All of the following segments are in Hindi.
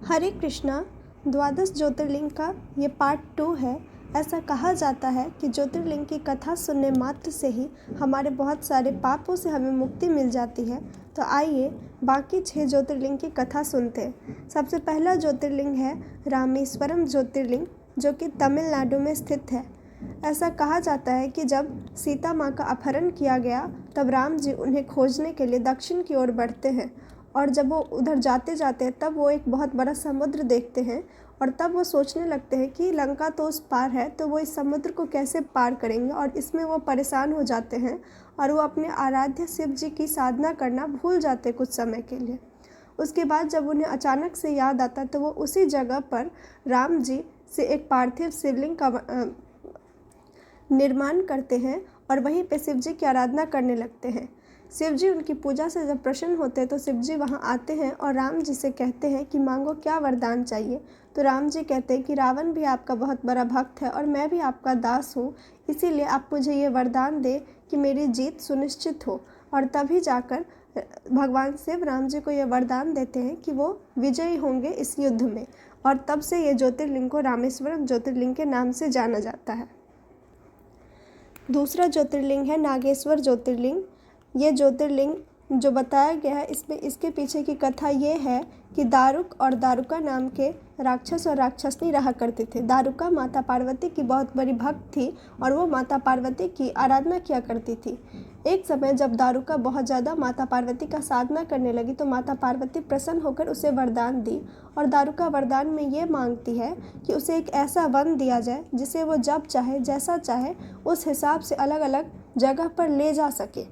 हरे कृष्णा द्वादश ज्योतिर्लिंग का ये पार्ट 2 है। ऐसा कहा जाता है कि ज्योतिर्लिंग की कथा सुनने मात्र से ही हमारे बहुत सारे पापों से हमें मुक्ति मिल जाती है। तो आइए बाकी 6 ज्योतिर्लिंग की कथा सुनते हैं। सबसे पहला ज्योतिर्लिंग है रामेश्वरम ज्योतिर्लिंग, जो कि तमिलनाडु में स्थित है। ऐसा कहा जाता है कि जब सीता माँ का अपहरण किया गया तब राम जी उन्हें खोजने के लिए दक्षिण की ओर बढ़ते हैं, और जब वो उधर जाते जाते हैं तब वो एक बहुत बड़ा समुद्र देखते हैं, और तब वो सोचने लगते हैं कि लंका तो उस पार है, तो वो इस समुद्र को कैसे पार करेंगे। और इसमें वो परेशान हो जाते हैं और वो अपने आराध्य शिव जी की साधना करना भूल जाते कुछ समय के लिए। उसके बाद जब उन्हें अचानक से याद आता तो वो उसी जगह पर राम जी से एक पार्थिव शिवलिंग का निर्माण करते हैं और वहीं पे शिव जी की आराधना करने लगते हैं। शिव जी उनकी पूजा से जब प्रसन्न होते हैं तो शिव जी वहाँ आते हैं और राम जी से कहते हैं कि मांगो, क्या वरदान चाहिए। तो राम जी कहते हैं कि रावण भी आपका बहुत बड़ा भक्त है और मैं भी आपका दास हूँ, इसीलिए आप मुझे ये वरदान दे कि मेरी जीत सुनिश्चित हो। और तभी जाकर भगवान शिव राम जी को ये वरदान देते हैं कि वो विजयी होंगे इस युद्ध में, और तब से ये ज्योतिर्लिंग को रामेश्वरम ज्योतिर्लिंग के नाम से जाना जाता है। दूसरा ज्योतिर्लिंग है नागेश्वर ज्योतिर्लिंग। ये ज्योतिर्लिंग जो बताया गया है इसमें इसके पीछे की कथा ये है कि दारुक और दारुका नाम के राक्षस और राक्षसनी रहा करते थे। दारुका माता पार्वती की बहुत बड़ी भक्त थी और वो माता पार्वती की आराधना किया करती थी। एक समय जब दारुका बहुत ज़्यादा माता पार्वती का साधना करने लगी तो माता पार्वती प्रसन्न होकर उसे वरदान दी, और दारुका वरदान में ये मांगती है कि उसे एक ऐसा वन दिया जाए जिसे वो जब चाहे जैसा चाहे उस हिसाब से अलग अलग जगह पर ले जा सके,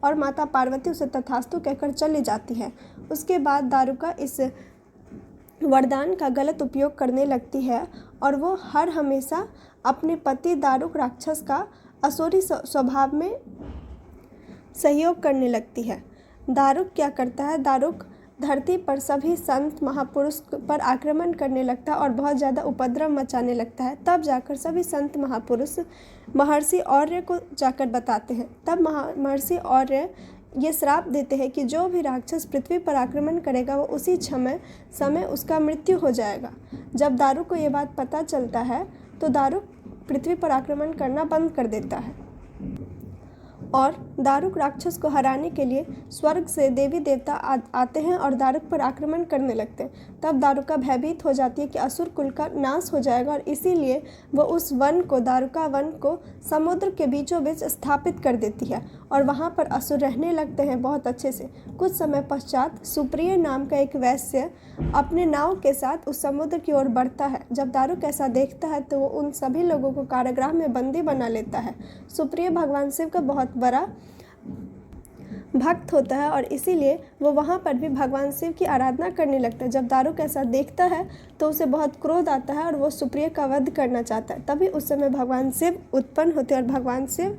और माता पार्वती उसे तथास्तु कहकर चली जाती है। उसके बाद दारुका इस वरदान का गलत उपयोग करने लगती है और वो हर हमेशा अपने पति दारुक राक्षस का असुरी स्वभाव में सहयोग करने लगती है। दारुक क्या करता है, दारुक धरती पर सभी संत महापुरुष पर आक्रमण करने लगता है और बहुत ज़्यादा उपद्रव मचाने लगता है। तब जाकर सभी संत महापुरुष महर्षि और्य को जाकर बताते हैं। तब महर्षि और्य ये श्राप देते हैं कि जो भी राक्षस पृथ्वी पर आक्रमण करेगा वो उसी समय उसका मृत्यु हो जाएगा। जब दारुक को ये बात पता चलता है तो दारुक पृथ्वी पर आक्रमण करना बंद कर देता है, और दारुक राक्षस को हराने के लिए स्वर्ग से देवी देवता आते हैं और दारुक पर आक्रमण करने लगते हैं। तब दारुका भयभीत हो जाती है कि असुर कुल का नाश हो जाएगा, और इसीलिए वो उस वन को, दारुका वन को समुद्र के बीचों बीच स्थापित कर देती है और वहाँ पर असुर रहने लगते हैं बहुत अच्छे से। कुछ समय पश्चात सुप्रिय नाम का एक वैश्य अपने नाव के साथ उस समुद्र की ओर बढ़ता है। जब दारुक ऐसा देखता है तो वो उन सभी लोगों को कारागृह में बंदी बना लेता है। सुप्रिय भगवान शिव का बहुत बड़ा भक्त होता है और इसीलिए वो वहाँ पर भी भगवान शिव की आराधना करने लगता है। जब दारुक ऐसा देखता है तो उसे बहुत क्रोध आता है और वो सुप्रिय का वध करना चाहता है। तभी उस समय भगवान शिव उत्पन्न होते हैं और भगवान शिव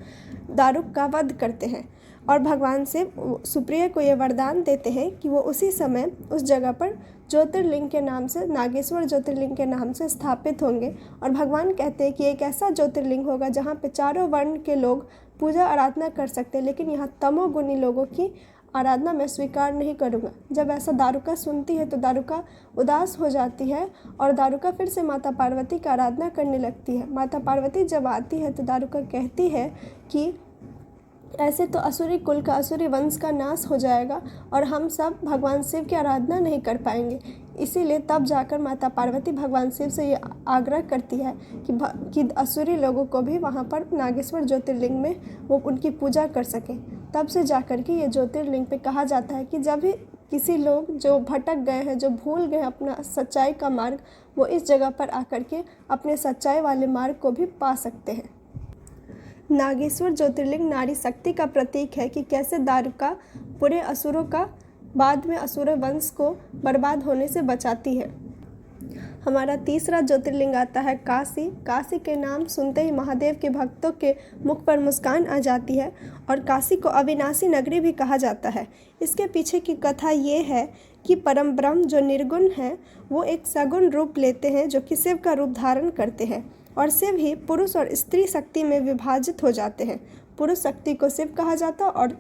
दारुक का वध करते हैं, और भगवान शिव सुप्रिय को ये वरदान देते हैं कि वो उसी समय उस जगह पर ज्योतिर्लिंग के नाम से, नागेश्वर ज्योतिर्लिंग के नाम से स्थापित होंगे। और भगवान कहते हैं कि एक ऐसा ज्योतिर्लिंग होगा जहाँ पे चारों वर्ण के लोग पूजा आराधना कर सकते हैं, लेकिन यहाँ तमोगुणी लोगों की आराधना मैं स्वीकार नहीं करूँगा। जब ऐसा दारुका सुनती है तो दारुका उदास हो जाती है और दारुका फिर से माता पार्वती की आराधना करने लगती है। माता पार्वती जब आती है तो दारुका कहती है कि ऐसे तो असुरी कुल का, असुरी वंश का नाश हो जाएगा और हम सब भगवान शिव की आराधना नहीं कर पाएंगे। इसीलिए तब जाकर माता पार्वती भगवान शिव से ये आग्रह करती है कि असुरी लोगों को भी वहाँ पर नागेश्वर ज्योतिर्लिंग में वो उनकी पूजा कर सकें। तब से जाकर के ये ज्योतिर्लिंग पे कहा जाता है कि जब भी किसी लोग जो भटक गए हैं, जो भूल गए अपना सच्चाई का मार्ग, वो इस जगह पर आकर के अपने सच्चाई वाले मार्ग को भी पा सकते हैं। नागेश्वर ज्योतिर्लिंग नारी शक्ति का प्रतीक है कि कैसे दारुका पूरे असुरों का बाद में असुर वंश को बर्बाद होने से बचाती है। हमारा तीसरा ज्योतिर्लिंग आता है काशी। काशी के नाम सुनते ही महादेव के भक्तों के मुख पर मुस्कान आ जाती है, और काशी को अविनाशी नगरी भी कहा जाता है। इसके पीछे की कथा ये है कि परम ब्रह्म जो निर्गुण है वो एक सगुण रूप लेते हैं जो कि शिव का रूप धारण करते हैं, और शिव ही पुरुष और स्त्री शक्ति में विभाजित हो जाते हैं। पुरुष शक्ति को शिव कहा जाता और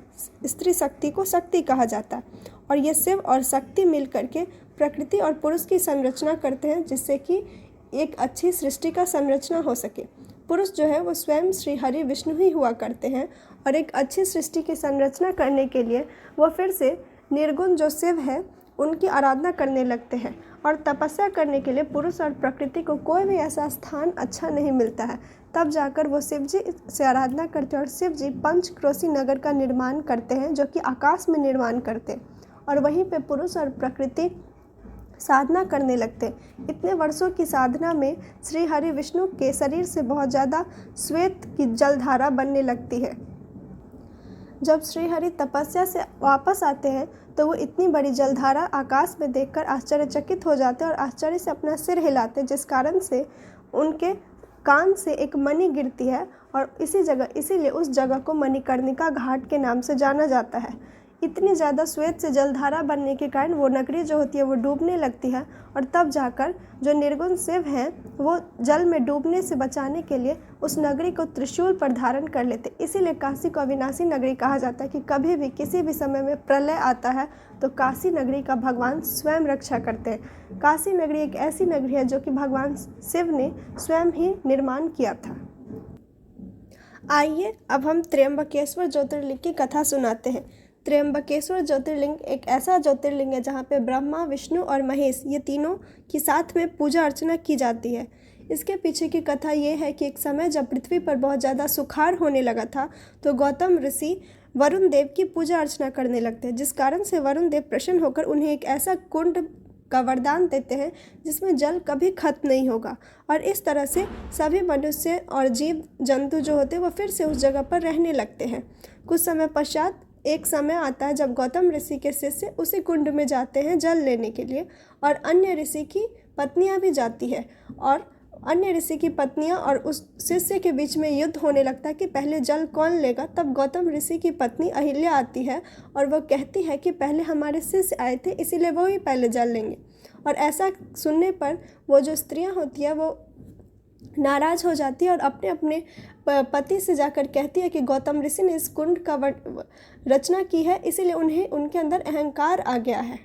स्त्री शक्ति को शक्ति कहा जाता, और ये शिव और शक्ति मिल करके प्रकृति और पुरुष की संरचना करते हैं जिससे कि एक अच्छी सृष्टि का संरचना हो सके। पुरुष जो है वो स्वयं श्री हरि विष्णु ही हुआ करते हैं और एक अच्छी सृष्टि की संरचना करने के लिए वो फिर से निर्गुण जो शिव है उनकी आराधना करने लगते हैं। और तपस्या करने के लिए पुरुष और प्रकृति को कोई भी ऐसा स्थान अच्छा नहीं मिलता है। तब जाकर वो शिव जी से आराधना करते हैं और शिव जी पंचक्रोशी नगर का निर्माण करते हैं जो कि आकाश में निर्माण करते हैं। और वहीं पे पुरुष और प्रकृति साधना करने लगते। इतने वर्षों की साधना में श्री हरि विष्णु के शरीर से बहुत ज़्यादा श्वेत की जलधारा बनने लगती है। जब श्री हरि तपस्या से वापस आते हैं तो वो इतनी बड़ी जलधारा आकाश में देखकर आश्चर्यचकित हो जाते हैं और आश्चर्य से अपना सिर हिलाते, जिस कारण से उनके कान से एक मणि गिरती है और इसीलिए उस जगह को मणिकर्णिका घाट के नाम से जाना जाता है। इतनी ज़्यादा श्वेत से जलधारा बनने के कारण वो नगरी जो होती है वो डूबने लगती है और तब जाकर जो निर्गुण शिव हैं वो जल में डूबने से बचाने के लिए उस नगरी को त्रिशूल पर धारण कर लेते। इसीलिए काशी को अविनाशी नगरी कहा जाता है कि कभी भी किसी भी समय में प्रलय आता है तो काशी नगरी का भगवान स्वयं रक्षा करते हैं। काशी नगरी एक ऐसी नगरी है जो कि भगवान शिव ने स्वयं ही निर्माण किया था। आइए अब हम त्र्यंबकेश्वर ज्योतिर्लिंग की कथा सुनाते हैं। त्र्यंबकेश्वर ज्योतिर्लिंग एक ऐसा ज्योतिर्लिंग है जहाँ पे ब्रह्मा, विष्णु और महेश ये तीनों की साथ में पूजा अर्चना की जाती है। इसके पीछे की कथा ये है कि एक समय जब पृथ्वी पर बहुत ज़्यादा सुखाड़ होने लगा था तो गौतम ऋषि वरुण देव की पूजा अर्चना करने लगते हैं, जिस कारण से वरुण देव प्रसन्न होकर उन्हें एक ऐसा कुंड का वरदान देते हैं जिसमें जल कभी खत्म नहीं होगा। और इस तरह से सभी मनुष्य और जीव जंतु जो होते हैं वो फिर से उस जगह पर रहने लगते हैं। कुछ समय पश्चात एक समय आता है जब गौतम ऋषि के शिष्य उसी कुंड में जाते हैं जल लेने के लिए और अन्य ऋषि की पत्नियां भी जाती है और अन्य ऋषि की पत्नियां और उस शिष्य के बीच में युद्ध होने लगता है कि पहले जल कौन लेगा। तब गौतम ऋषि की पत्नी अहिल्या आती है और वो कहती है कि पहले हमारे शिष्य आए थे इसीलिए वो ही पहले जल लेंगे। और ऐसा सुनने पर वो जो स्त्रियां होती है वो नाराज़ हो जाती है और अपने अपने पति से जाकर कहती है कि गौतम ऋषि ने इस कुंड का रचना की है इसीलिए उन्हें उनके अंदर अहंकार आ गया है।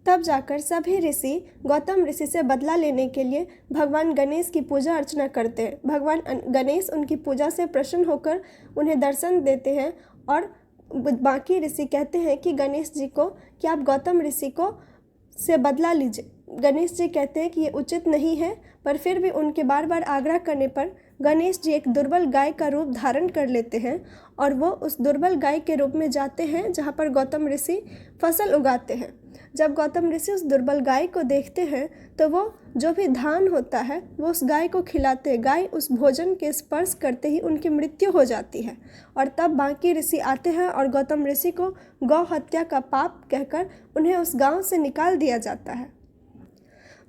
तब जाकर सभी ऋषि गौतम ऋषि से बदला लेने के लिए भगवान गणेश की पूजा अर्चना करते हैं। भगवान गणेश उनकी पूजा से प्रसन्न होकर उन्हें दर्शन देते हैं और बाकी ऋषि कहते हैं कि गणेश जी को कि आप गौतम ऋषि को से बदला लीजिए। गणेश जी कहते हैं कि ये उचित नहीं है, पर फिर भी उनके बार बार आग्रह करने पर गणेश जी एक दुर्बल गाय का रूप धारण कर लेते हैं और वो उस दुर्बल गाय के रूप में जाते हैं जहाँ पर गौतम ऋषि फसल उगाते हैं। जब गौतम ऋषि उस दुर्बल गाय को देखते हैं तो वो जो भी धान होता है वो उस गाय को खिलाते हैं। गाय उस भोजन के स्पर्श करते ही उनकी मृत्यु हो जाती है और तब बाकी ऋषि आते हैं और गौतम ऋषि को गौ हत्या का पाप कहकर उन्हें उस गांव से निकाल दिया जाता है।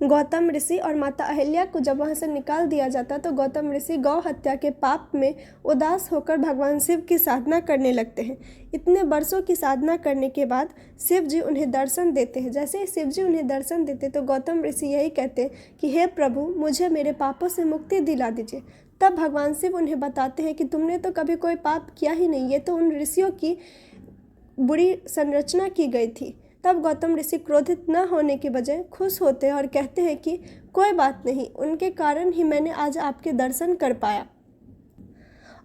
गौतम ऋषि और माता अहिल्या को जब वहाँ से निकाल दिया जाता तो गौतम ऋषि गौ हत्या के पाप में उदास होकर भगवान शिव की साधना करने लगते हैं। इतने वर्षों की साधना करने के बाद शिव जी उन्हें दर्शन देते हैं। जैसे ही शिव जी उन्हें दर्शन देते तो गौतम ऋषि यही कहते कि हे प्रभु, मुझे मेरे पापों से मुक्ति दिला दीजिए। तब भगवान शिव उन्हें बताते हैं कि तुमने तो कभी कोई पाप किया ही नहीं, ये तो उन ऋषियों की बुरी संरचना की गई थी। तब गौतम ऋषि क्रोधित न होने के बजाय खुश होते हैं और कहते हैं कि कोई बात नहीं, उनके कारण ही मैंने आज आपके दर्शन कर पाया।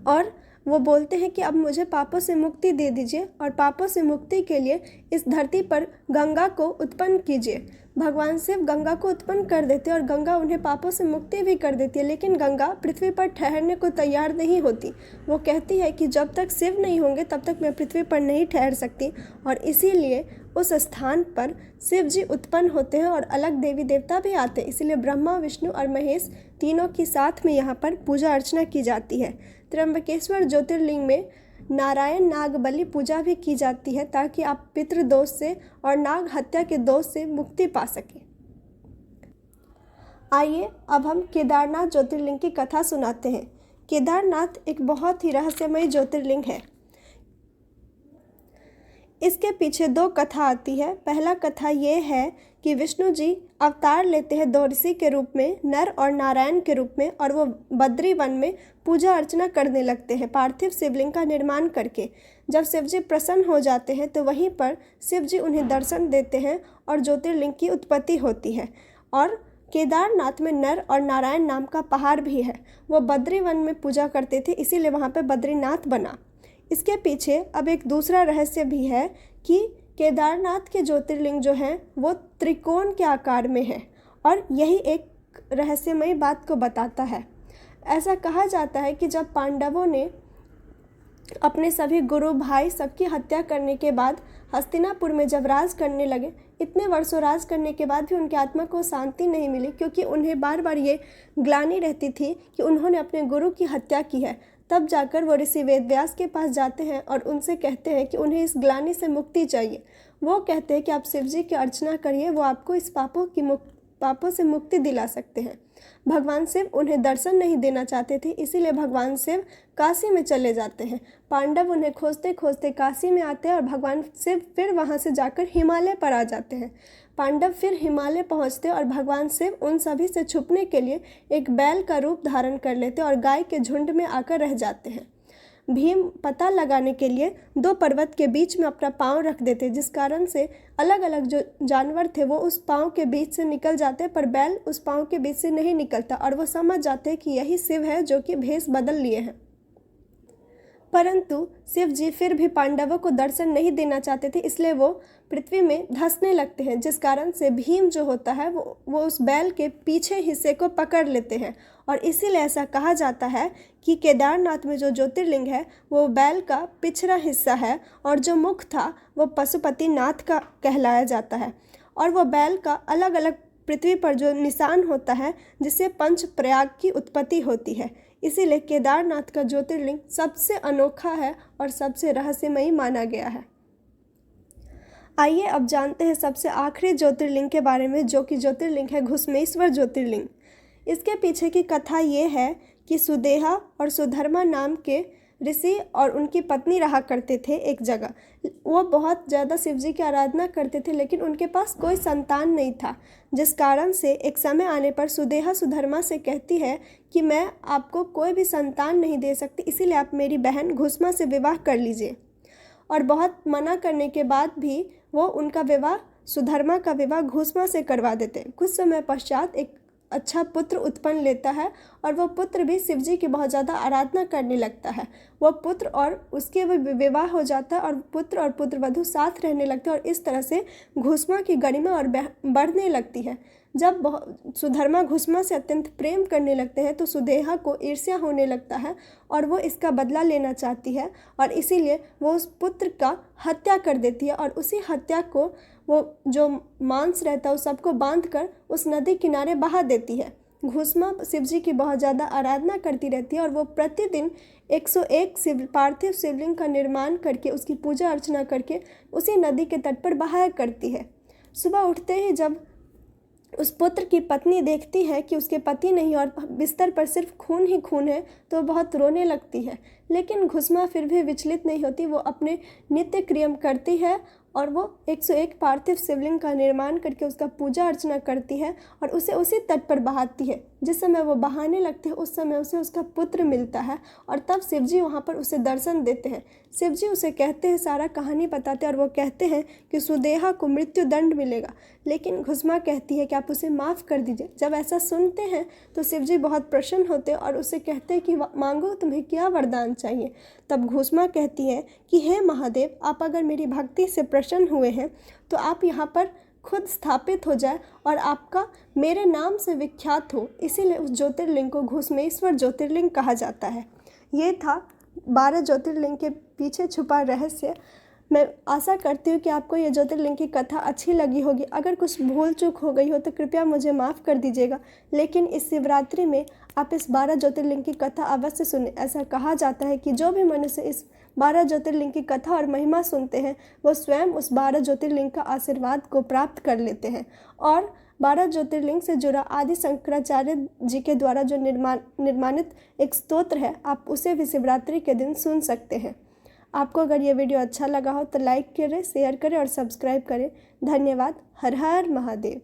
और वो बोलते हैं कि अब मुझे पापों से मुक्ति दे दीजिए और पापों से मुक्ति के लिए इस धरती पर गंगा को उत्पन्न कीजिए। भगवान शिव गंगा को उत्पन्न कर देते और गंगा उन्हें पापों से मुक्ति भी कर देती है, लेकिन गंगा पृथ्वी पर ठहरने को तैयार नहीं होती। वो कहती है कि जब तक शिव नहीं होंगे तब तक मैं पृथ्वी पर नहीं ठहर सकती और इसीलिए उस स्थान पर शिव जी उत्पन्न होते हैं और अलग देवी देवता भी आते हैं। इसीलिए ब्रह्मा, विष्णु और महेश तीनों की साथ में यहाँ पर पूजा अर्चना की जाती है। त्र्यंबकेश्वर ज्योतिर्लिंग में नारायण नाग बलि पूजा भी की जाती है ताकि आप पितृदोष से और नाग हत्या के दोष से मुक्ति पा सकें। आइए अब हम केदारनाथ ज्योतिर्लिंग की कथा सुनाते हैं। केदारनाथ एक बहुत ही रहस्यमय ज्योतिर्लिंग है। इसके पीछे दो कथा आती है। पहला कथा ये है कि विष्णु जी अवतार लेते हैं 2 ऋषि के रूप में, नर और नारायण के रूप में, और वो बद्री वन में पूजा अर्चना करने लगते हैं पार्थिव शिवलिंग का निर्माण करके। जब शिव जी प्रसन्न हो जाते हैं तो वहीं पर शिव जी उन्हें दर्शन देते हैं और ज्योतिर्लिंग की उत्पत्ति होती है। और केदारनाथ में नर और नारायण नाम का पहाड़ भी है। वो बद्री वन में पूजा करते थे, इसीलिए वहाँ पे बद्रीनाथ बना। इसके पीछे अब एक दूसरा रहस्य भी है कि केदारनाथ के ज्योतिर्लिंग जो हैं वो त्रिकोण के आकार में है, और यही एक रहस्यमयी बात को बताता है। ऐसा कहा जाता है कि जब पांडवों ने अपने सभी गुरु भाई सबकी हत्या करने के बाद हस्तिनापुर में जब राज करने लगे, इतने वर्षों राज करने के बाद भी उनकी आत्मा को शांति नहीं मिली, क्योंकि उन्हें बार बार ये ग्लानि रहती थी कि उन्होंने अपने गुरु की हत्या की है। तब जाकर वो ऋषि वेदव्यास के पास जाते हैं और उनसे कहते हैं कि उन्हें इस ग्लानि से मुक्ति चाहिए। वो कहते हैं कि आप शिव जी की अर्चना करिए, वो आपको इस पापों से मुक्ति दिला सकते हैं। भगवान शिव उन्हें दर्शन नहीं देना चाहते थे, इसीलिए भगवान शिव काशी में चले जाते हैं। पांडव उन्हें खोजते खोजते काशी में आते हैं और भगवान शिव फिर वहां से जाकर हिमालय पर आ जाते हैं। पांडव फिर हिमालय पहुंचते और भगवान शिव उन सभी से छुपने के लिए एक बैल का रूप धारण कर लेते और गाय के झुंड में आकर रह जाते हैं। भीम पता लगाने के लिए 2 पर्वत के बीच में अपना पांव रख देते, जिस कारण से अलग अलग जो जानवर थे वो उस पांव के बीच से निकल जाते, पर बैल उस पांव के बीच से नहीं निकलता, और वो समझ जाते हैं कि यही शिव है जो कि भेष बदल लिए हैं। परंतु शिव जी फिर भी पांडवों को दर्शन नहीं देना चाहते थे, इसलिए वो पृथ्वी में धंसने लगते हैं, जिस कारण से भीम जो होता है वो उस बैल के पीछे हिस्से को पकड़ लेते हैं। और इसीलिए ऐसा कहा जाता है कि केदारनाथ में जो ज्योतिर्लिंग है वो बैल का पिछड़ा हिस्सा है, और जो मुख था वो पशुपतिनाथ का कहलाया जाता है। और वो बैल का अलग अलग पृथ्वी पर जो निशान होता है, जिससे पंच प्रयाग की उत्पत्ति होती है। इसीलिए केदारनाथ का ज्योतिर्लिंग सबसे अनोखा है और सबसे रहस्यमयी माना गया है। आइए अब जानते हैं सबसे आखिरी ज्योतिर्लिंग के बारे में, जो कि ज्योतिर्लिंग है घुश्मेश्वर ज्योतिर्लिंग। इसके पीछे की कथा ये है कि सुदेहा और सुधर्मा नाम के ऋषि और उनकी पत्नी रहा करते थे एक जगह। वो बहुत ज़्यादा शिव जी की आराधना करते थे, लेकिन उनके पास कोई संतान नहीं था, जिस कारण से एक समय आने पर सुदेहा सुधर्मा से कहती है कि मैं आपको कोई भी संतान नहीं दे सकती, इसीलिए आप मेरी बहन घुश्मा से विवाह कर लीजिए। और बहुत मना करने के बाद भी वो उनका विवाह, सुधर्मा का विवाह घुश्मा से करवा देते। कुछ समय पश्चात एक अच्छा पुत्र उत्पन्न लेता है, और वो पुत्र भी शिव जी की बहुत ज़्यादा आराधना करने लगता है। वो पुत्र और उसके विवाह हो जाता है, और पुत्र और पुत्रवधू साथ रहने लगते हैं, और इस तरह से घुश्मा की गरिमा और बढ़ने लगती है। जब सुधर्मा घुश्मा से अत्यंत प्रेम करने लगते हैं तो सुदेहा को ईर्ष्या होने लगता है, और वो इसका बदला लेना चाहती है, और इसीलिए वो उस पुत्र का हत्या कर देती है। और उसी हत्या को वो जो मांस रहता है उस सबको बांध कर उस नदी किनारे बहा देती है। घुश्मा शिव जी की बहुत ज़्यादा आराधना करती रहती है, और वो प्रतिदिन 101 पार्थिव शिवलिंग का निर्माण करके उसकी पूजा अर्चना करके उसी नदी के तट पर बहाया करती है। सुबह उठते ही जब उस पुत्र की पत्नी देखती है कि उसके पति नहीं और बिस्तर पर सिर्फ खून ही खून है, तो बहुत रोने लगती है। लेकिन घुश्मा फिर भी विचलित नहीं होती, वो अपने नित्य क्रियम करती है, और वो 101 पार्थिव शिवलिंग का निर्माण करके उसका पूजा अर्चना करती है, और उसे उसी तट पर बहाती है। जिस समय वो बहाने लगती है उस समय उसे उसका पुत्र मिलता है, और तब शिव जी वहाँ पर उसे दर्शन देते हैं। शिव जी उसे कहते हैं, सारा कहानी बताते हैं, और वो कहते हैं कि सुदेहा को मृत्यु दंड मिलेगा। लेकिन घुश्मा कहती है कि आप उसे माफ़ कर दीजिए। जब ऐसा सुनते हैं तो शिव जी बहुत प्रसन्न होते हैं और उसे कहते हैं कि मांगो, तुम्हें क्या वरदान चाहिए। तब घुश्मा कहती है कि हे महादेव, आप अगर मेरी भक्ति से प्रसन्न हुए हैं तो आप यहाँ पर खुद स्थापित हो जाए और आपका मेरे नाम से विख्यात हो। इसीलिए उस ज्योतिर्लिंग को घुश्मेश्वर ज्योतिर्लिंग कहा जाता है। ये था 12 ज्योतिर्लिंग के पीछे छुपा रहस्य। मैं आशा करती हूँ कि आपको ये ज्योतिर्लिंग की कथा अच्छी लगी होगी। अगर कुछ भूल चूक हो गई हो तो कृपया मुझे माफ़ कर दीजिएगा। लेकिन इस शिवरात्रि में आप इस 12 ज्योतिर्लिंग की कथा अवश्य सुने। ऐसा कहा जाता है कि जो भी मनुष्य इस 12 ज्योतिर्लिंग की कथा और महिमा सुनते हैं वो स्वयं उस 12 ज्योतिर्लिंग का आशीर्वाद को प्राप्त कर लेते हैं। और 12 ज्योतिर्लिंग से जुड़ा आदि शंकराचार्य जी के द्वारा जो निर्माणित एक स्तोत्र है, आप उसे भी शिवरात्रि के दिन सुन सकते हैं। आपको अगर ये वीडियो अच्छा लगा हो तो लाइक करें, शेयर करें और सब्सक्राइब करें। धन्यवाद। हर हर महादेव।